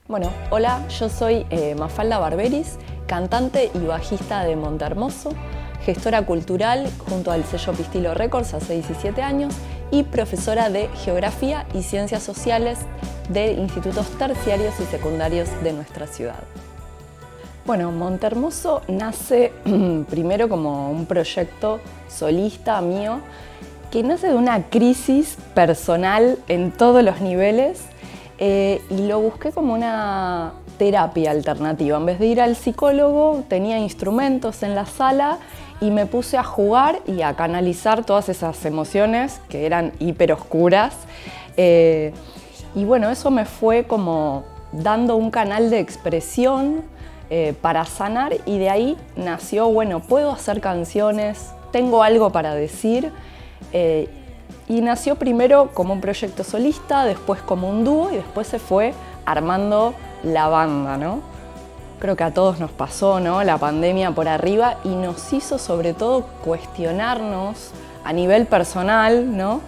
Bueno, hola, yo soy Mafalda Barberis, cantante y bajista de Montehermoso, gestora cultural junto al sello Pistilo Records hace 17 años y profesora de Geografía y Ciencias Sociales de institutos terciarios y secundarios de nuestra ciudad. Bueno, Montehermoso nace primero como un proyecto solista mío que nace de una crisis personal en todos los niveles. Y lo busqué como una terapia alternativa. En vez de ir al psicólogo, tenía instrumentos en la sala y me puse a jugar y a canalizar todas esas emociones que eran hiper oscuras. Y bueno, eso me fue como dando un canal de expresión para sanar, y de ahí nació, bueno, puedo hacer canciones, tengo algo para decir. Y nació primero como un proyecto solista, después como un dúo y después se fue armando la banda, ¿no? Creo que a todos nos pasó, ¿no? La pandemia por arriba, y nos hizo sobre todo cuestionarnos a nivel personal, ¿no?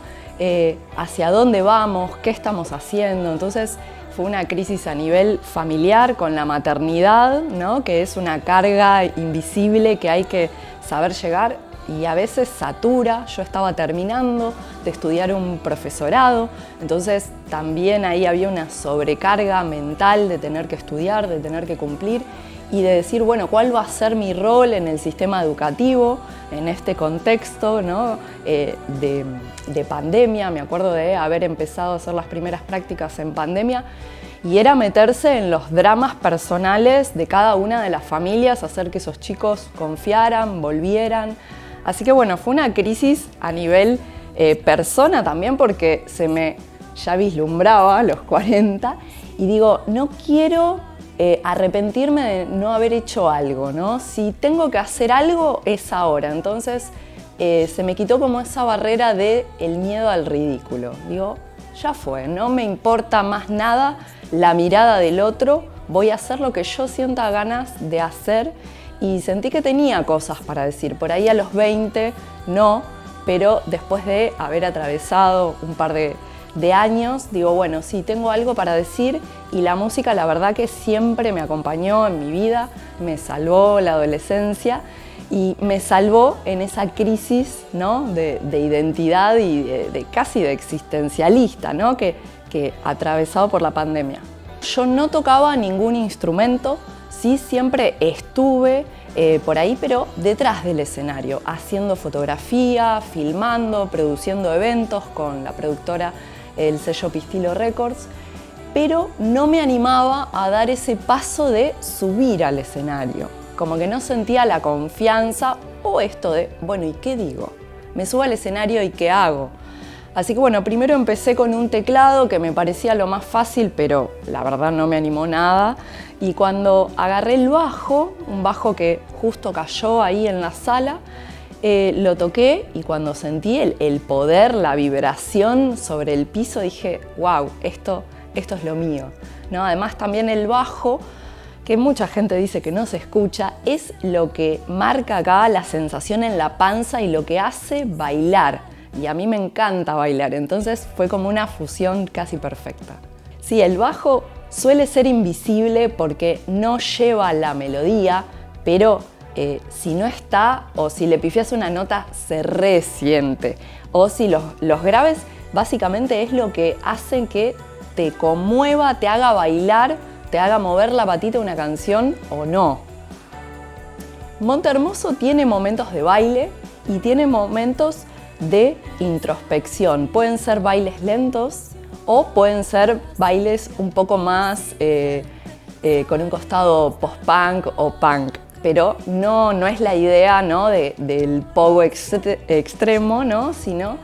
Hacia dónde vamos, qué estamos haciendo. Entonces fue una crisis a nivel familiar con la maternidad, ¿no? Que es una carga invisible que hay que saber llegar. Y a veces satura. Yo estaba terminando de estudiar un profesorado, entonces también ahí había una sobrecarga mental de tener que estudiar, de tener que cumplir y de decir, bueno, ¿cuál va a ser mi rol en el sistema educativo en este contexto, ¿no? de pandemia? Me acuerdo de haber empezado a hacer las primeras prácticas en pandemia y era meterse en los dramas personales de cada una de las familias, hacer que esos chicos confiaran, volvieran. Así que bueno, fue una crisis a nivel persona también, porque se me ya vislumbraba a los 40 y digo, no quiero arrepentirme de no haber hecho algo, ¿no? Si tengo que hacer algo es ahora. Entonces se me quitó como esa barrera del miedo al ridículo. Digo, ya fue, no me importa más nada la mirada del otro, voy a hacer lo que yo sienta ganas de hacer. Y sentí que tenía cosas para decir. Por ahí a los 20 no, pero después de haber atravesado un par de años, digo, bueno, sí, tengo algo para decir, y la música la verdad que siempre me acompañó en mi vida, me salvó la adolescencia y me salvó en esa crisis, ¿no? de identidad y casi de existencialista, ¿no? que atravesado por la pandemia. Yo no tocaba ningún instrumento. Sí, siempre estuve por ahí, pero detrás del escenario, haciendo fotografía, filmando, produciendo eventos con la productora, el sello Pistilo Records, pero no me animaba a dar ese paso de subir al escenario. Como que no sentía la confianza o esto de, bueno, ¿y qué digo? Me subo al escenario y ¿qué hago? Así que bueno, primero empecé con un teclado que me parecía lo más fácil, pero la verdad no me animó nada. Y cuando agarré el bajo, un bajo que justo cayó ahí en la sala, lo toqué y cuando sentí el poder, la vibración sobre el piso, dije, wow, esto es lo mío, ¿no? Además también el bajo, que mucha gente dice que no se escucha, es lo que marca acá la sensación en la panza y lo que hace bailar. Y a mí me encanta bailar, entonces fue como una fusión casi perfecta. Sí, el bajo suele ser invisible porque no lleva la melodía, pero si no está o si le pifias una nota se resiente. O si los graves básicamente es lo que hacen que te conmueva, te haga bailar, te haga mover la patita de una canción o no. Montehermoso tiene momentos de baile y tiene momentos de introspección. Pueden ser bailes lentos o pueden ser bailes un poco más con un costado post-punk o punk, pero no es la idea, ¿no? del pogo extremo, ¿no? Sino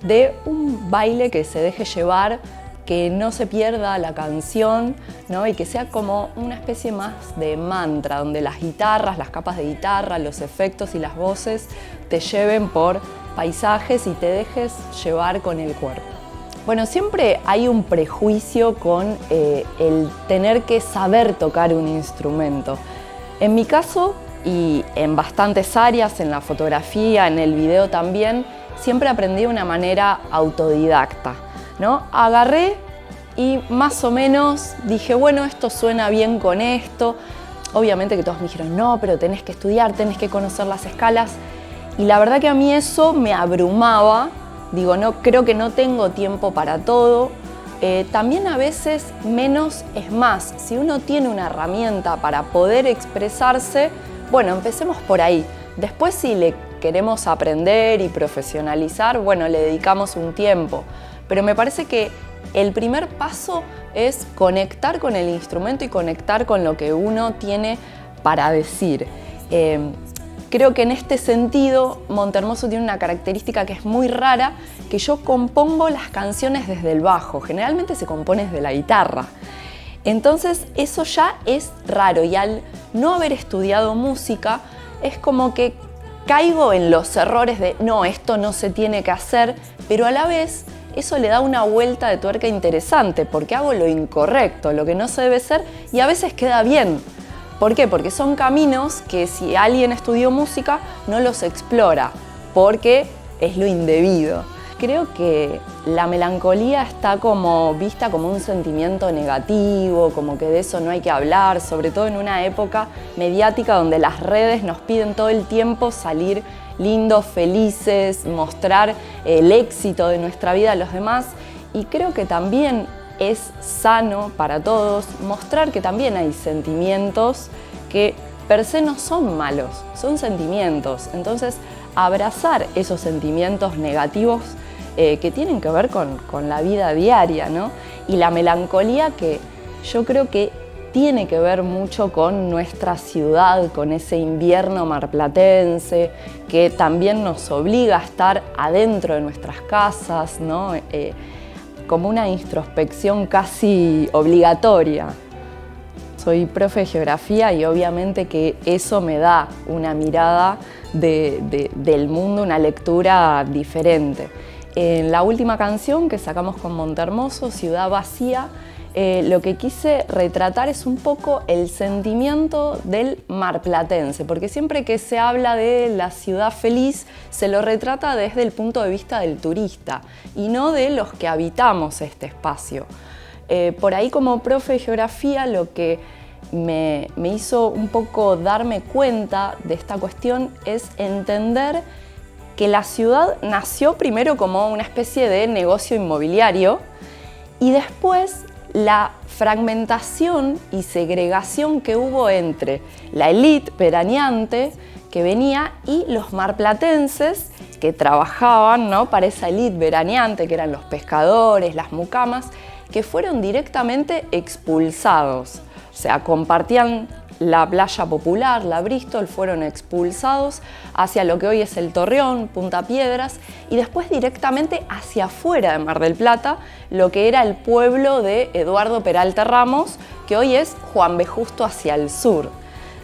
de un baile que se deje llevar, que no se pierda la canción, ¿no? Y que sea como una especie más de mantra, donde las guitarras, las capas de guitarra, los efectos y las voces te lleven por paisajes y te dejes llevar con el cuerpo. Bueno, siempre hay un prejuicio con el tener que saber tocar un instrumento. En mi caso, y en bastantes áreas, en la fotografía, en el video también, siempre aprendí de una manera autodidacta, ¿no? Agarré y más o menos dije, bueno, esto suena bien con esto. Obviamente que todos me dijeron, no, pero tenés que estudiar, tenés que conocer las escalas. Y la verdad que a mí eso me abrumaba. Digo, no, creo que no tengo tiempo para todo. También a veces menos es más. Si uno tiene una herramienta para poder expresarse, bueno, empecemos por ahí. Después, si le queremos aprender y profesionalizar, bueno, le dedicamos un tiempo. Pero me parece que el primer paso es conectar con el instrumento y conectar con lo que uno tiene para decir. Creo que en este sentido Montermoso tiene una característica que es muy rara, que yo compongo las canciones desde el bajo, generalmente se compone desde la guitarra. Entonces eso ya es raro y al no haber estudiado música es como que caigo en los errores de no, esto no se tiene que hacer, pero a la vez eso le da una vuelta de tuerca interesante porque hago lo incorrecto, lo que no se debe hacer y a veces queda bien. ¿Por qué? Porque son caminos que si alguien estudió música no los explora, porque es lo indebido. Creo que la melancolía está como vista como un sentimiento negativo, como que de eso no hay que hablar, sobre todo en una época mediática donde las redes nos piden todo el tiempo salir lindos, felices, mostrar el éxito de nuestra vida a los demás. Y creo que también es sano para todos mostrar que también hay sentimientos que per se no son malos, son sentimientos. Entonces, abrazar esos sentimientos negativos que tienen que ver con la vida diaria, ¿no? Y la melancolía que yo creo que tiene que ver mucho con nuestra ciudad, con ese invierno marplatense, que también nos obliga a estar adentro de nuestras casas, ¿no? Como una introspección casi obligatoria. Soy profe de geografía y obviamente que eso me da una mirada del mundo, una lectura diferente. En la última canción que sacamos con Montermoso, Ciudad Vacía, lo que quise retratar es un poco el sentimiento del marplatense, porque siempre que se habla de la ciudad feliz se lo retrata desde el punto de vista del turista y no de los que habitamos este espacio. Por ahí como profe de geografía lo que me hizo un poco darme cuenta de esta cuestión es entender que la ciudad nació primero como una especie de negocio inmobiliario y después la fragmentación y segregación que hubo entre la élite veraneante que venía y los marplatenses que trabajaban, ¿no?, para esa élite veraneante, que eran los pescadores, las mucamas, que fueron directamente expulsados. O sea, compartían la playa popular, la Bristol, fueron expulsados hacia lo que hoy es el Torreón, Punta Piedras, y después directamente hacia afuera de Mar del Plata, lo que era el pueblo de Eduardo Peralta Ramos, que hoy es Juan B. Justo hacia el sur,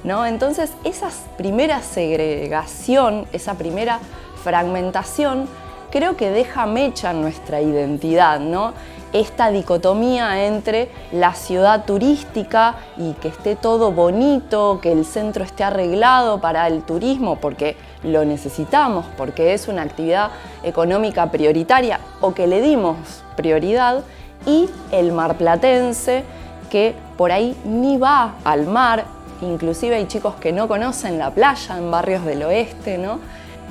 ¿no? Entonces, esa primera segregación, esa primera fragmentación, creo que deja mecha en nuestra identidad, ¿no? Esta dicotomía entre la ciudad turística y que esté todo bonito, que el centro esté arreglado para el turismo porque lo necesitamos, porque es una actividad económica prioritaria o que le dimos prioridad, y el marplatense que por ahí ni va al mar, inclusive hay chicos que no conocen la playa en barrios del oeste, ¿no?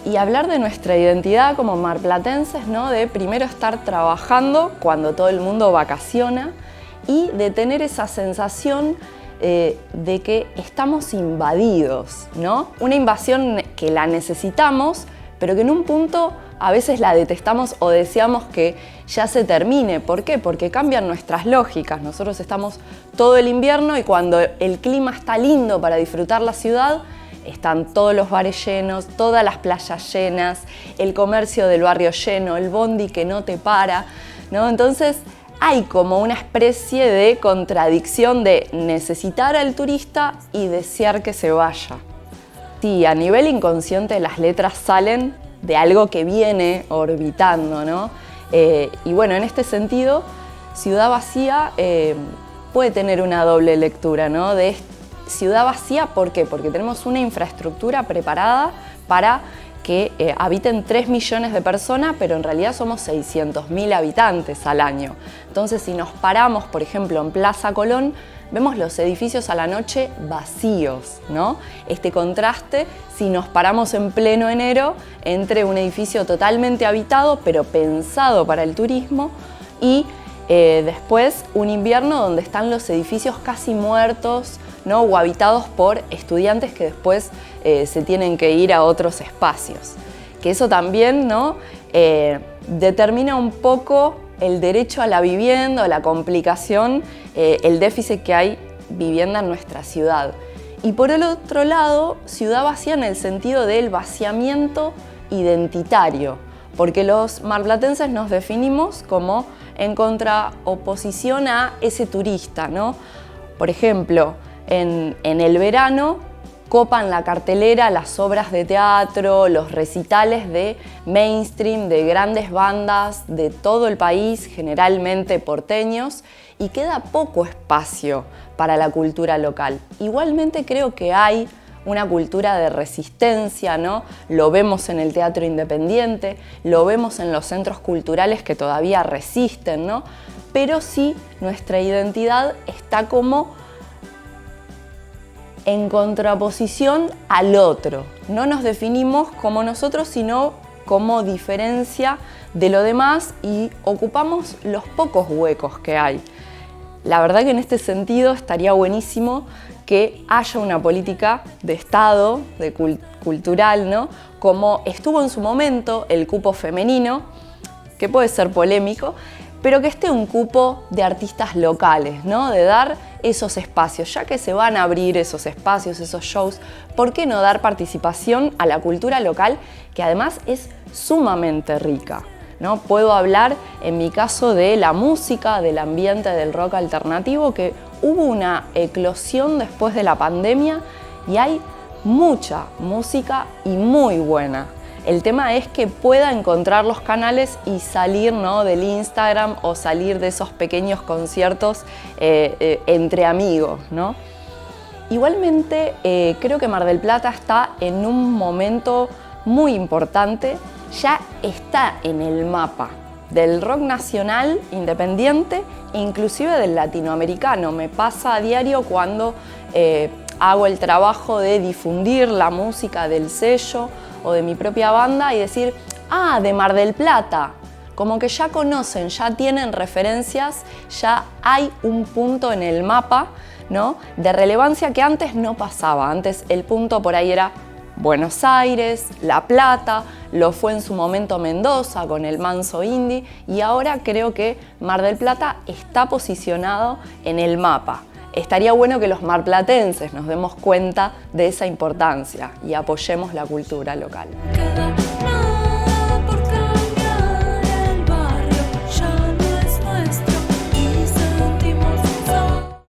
Y hablar de nuestra identidad como marplatenses, ¿no?, de primero estar trabajando cuando todo el mundo vacaciona y de tener esa sensación de que estamos invadidos, ¿no? Una invasión que la necesitamos, pero que en un punto a veces la detestamos o deseamos que ya se termine. ¿Por qué? Porque cambian nuestras lógicas. Nosotros estamos todo el invierno y cuando el clima está lindo para disfrutar la ciudad, están todos los bares llenos, todas las playas llenas, el comercio del barrio lleno, el bondi que no te para, ¿no? Entonces hay como una especie de contradicción de necesitar al turista y desear que se vaya. Sí, a nivel inconsciente las letras salen de algo que viene orbitando, ¿no? Y bueno, en este sentido, Ciudad Vacía puede tener una doble lectura, ¿no? De ciudad vacía, ¿por qué? Porque tenemos una infraestructura preparada para que habiten 3 millones de personas, pero en realidad somos 600.000 habitantes al año. Entonces, si nos paramos, por ejemplo, en Plaza Colón, vemos los edificios a la noche vacíos, ¿no? Este contraste, si nos paramos en pleno enero, entre un edificio totalmente habitado, pero pensado para el turismo, y después un invierno donde están los edificios casi muertos, ¿no? O habitados por estudiantes que después se tienen que ir a otros espacios. Que eso también, ¿no? Determina un poco el derecho a la vivienda, o la complicación, el déficit que hay vivienda en nuestra ciudad. Y por el otro lado, ciudad vacía en el sentido del vaciamiento identitario, porque los marplatenses nos definimos como en contraoposición a ese turista, ¿no? Por ejemplo, en el verano copan la cartelera las obras de teatro, los recitales de mainstream, de grandes bandas de todo el país, generalmente porteños, y queda poco espacio para la cultura local. Igualmente creo que hay una cultura de resistencia, ¿no? Lo vemos en el teatro independiente, lo vemos en los centros culturales que todavía resisten, ¿no? Pero sí nuestra identidad está como en contraposición al otro. No nos definimos como nosotros, sino como diferencia de lo demás, y ocupamos los pocos huecos que hay. La verdad que en este sentido estaría buenísimo que haya una política de Estado, cultural, ¿no? Como estuvo en su momento el cupo femenino, que puede ser polémico, pero que esté un cupo de artistas locales, ¿no? De dar esos espacios, ya que se van a abrir esos espacios, esos shows, ¿por qué no dar participación a la cultura local, que además es sumamente rica, ¿no? Puedo hablar en mi caso de la música, del ambiente del rock alternativo, que hubo una eclosión después de la pandemia y hay mucha música y muy buena. El tema es que pueda encontrar los canales y salir, ¿no? Del Instagram, o salir de esos pequeños conciertos entre amigos, ¿no? Igualmente, creo que Mar del Plata está en un momento muy importante, ya está en el mapa del rock nacional independiente e inclusive del latinoamericano. Me pasa a diario cuando hago el trabajo de difundir la música del sello o de mi propia banda y decir, ah, de Mar del Plata, como que ya conocen, ya tienen referencias, ya hay un punto en el mapa, ¿no? De relevancia que antes no pasaba. Antes el punto por ahí era Buenos Aires, La Plata, lo fue en su momento Mendoza con el Manso Indie, y ahora creo que Mar del Plata está posicionado en el mapa. Estaría bueno que los marplatenses nos demos cuenta de esa importancia y apoyemos la cultura local.